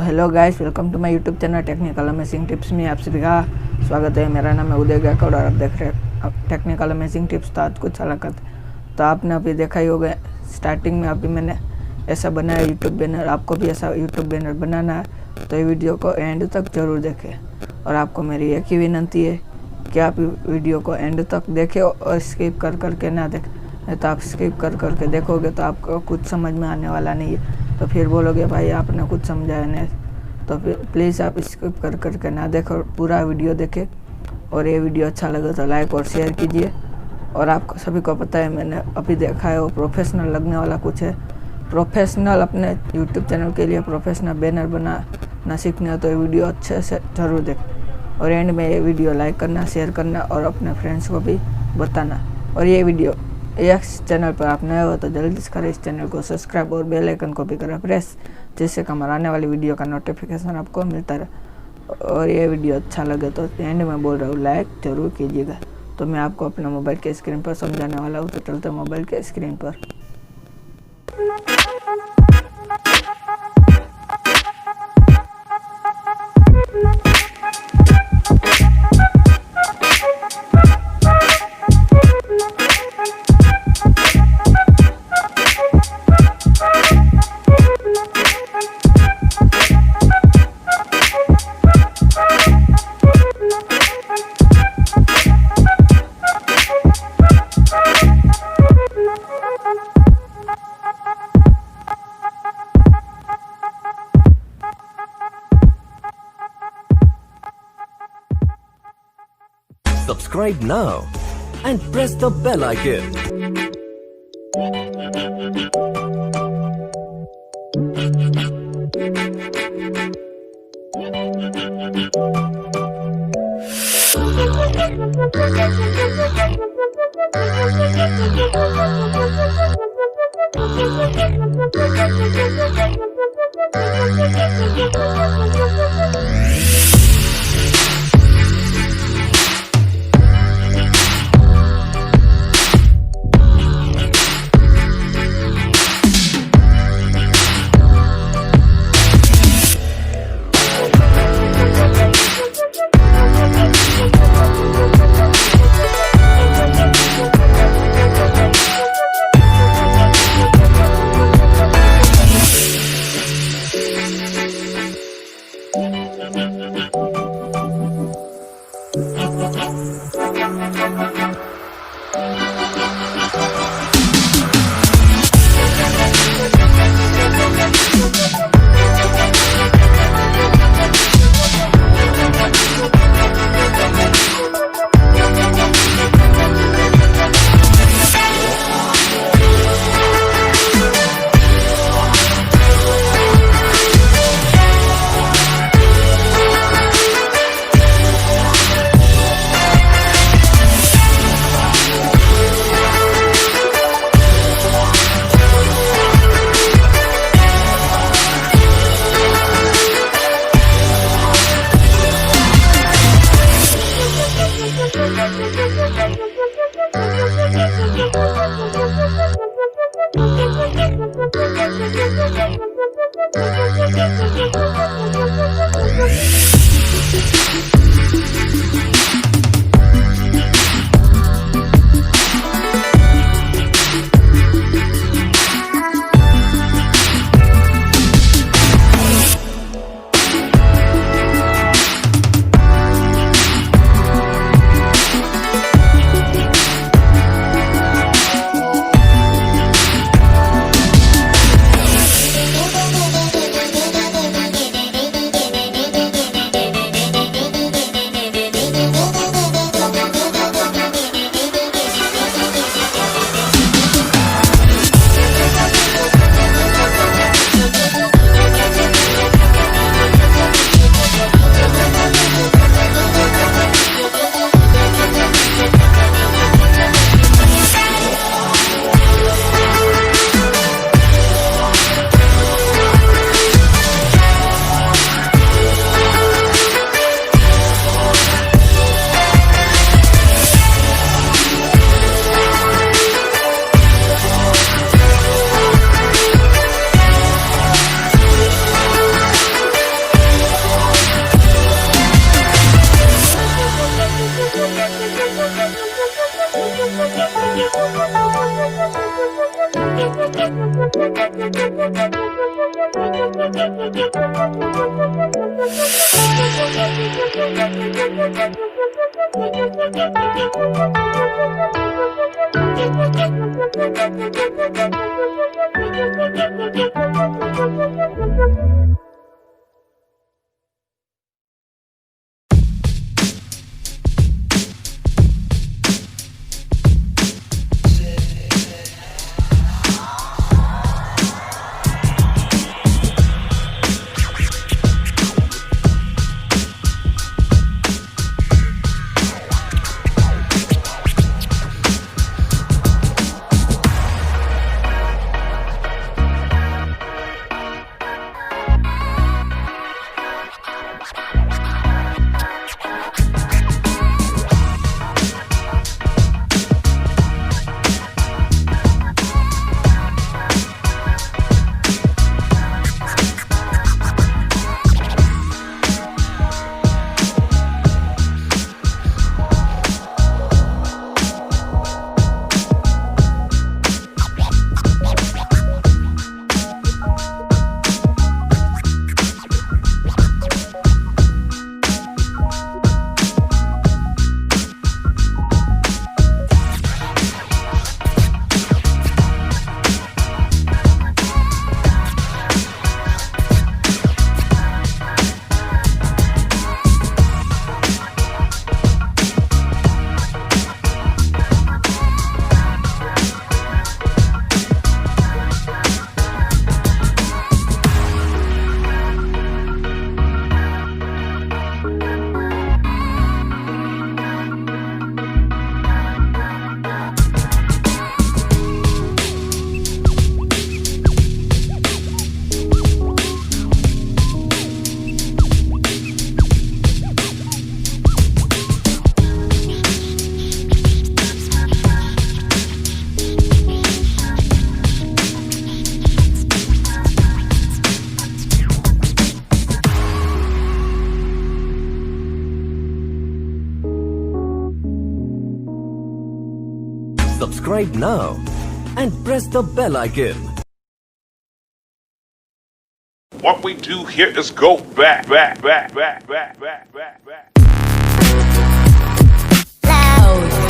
Hello guys, welcome to my YouTube channel technical amazing tips में आप सभी का स्वागत है। मेरा नाम है उदय गायकवाड़ और आप देख रहे हैं टेक्निकल अमेजिंग टिप्स। तो आज कुछ अलग करते। तो आपने अभी देखा ही होगा, स्टार्टिंग में अभी मैंने ऐसा बनाया यूट्यूब बैनर। आपको भी ऐसा यूट्यूब बैनर बनाना है तो ये वीडियो को एंड तक ज़रूर देखें। और आपको मेरी एक ही विनती है कि आप वीडियो को एंड तक देखें और स्किप कर करके ना देखें। तो आप स्किप कर करके देखोगे तो आपको कुछ समझ में आने वाला नहीं है, तो फिर बोलोगे भाई आपने कुछ समझाया नहीं। तो फिर प्लीज़ आप स्किप कर करके ना देखो, पूरा वीडियो देखें। और ये वीडियो अच्छा लगे तो लाइक और शेयर कीजिए। और आपको सभी को पता है, मैंने अभी देखा है वो प्रोफेशनल लगने वाला कुछ है। प्रोफेशनल अपने यूट्यूब चैनल के लिए प्रोफेशनल बैनर बनाना सीखना है तो ये वीडियो अच्छे से ज़रूर देखें। और एंड में ये वीडियो लाइक करना, शेयर करना और अपने फ्रेंड्स को भी बताना। और ये वीडियो इस चैनल पर आप नए हो तो जल्दी से करें इस चैनल को सब्सक्राइब और बेल आइकन को भी करें प्रेस, जिससे हमारे आने वाली वीडियो का नोटिफिकेशन आपको मिलता रहे। और ये वीडियो अच्छा लगे तो एंड में बोल रहा हूँ लाइक जरूर कीजिएगा। तो मैं आपको अपने मोबाइल के स्क्रीन पर समझाने वाला हूँ, तो चलते मोबाइल के स्क्रीन पर। Subscribe now and press the bell icon. Subscribe now and press the bell icon. What we do here is go back. Loud.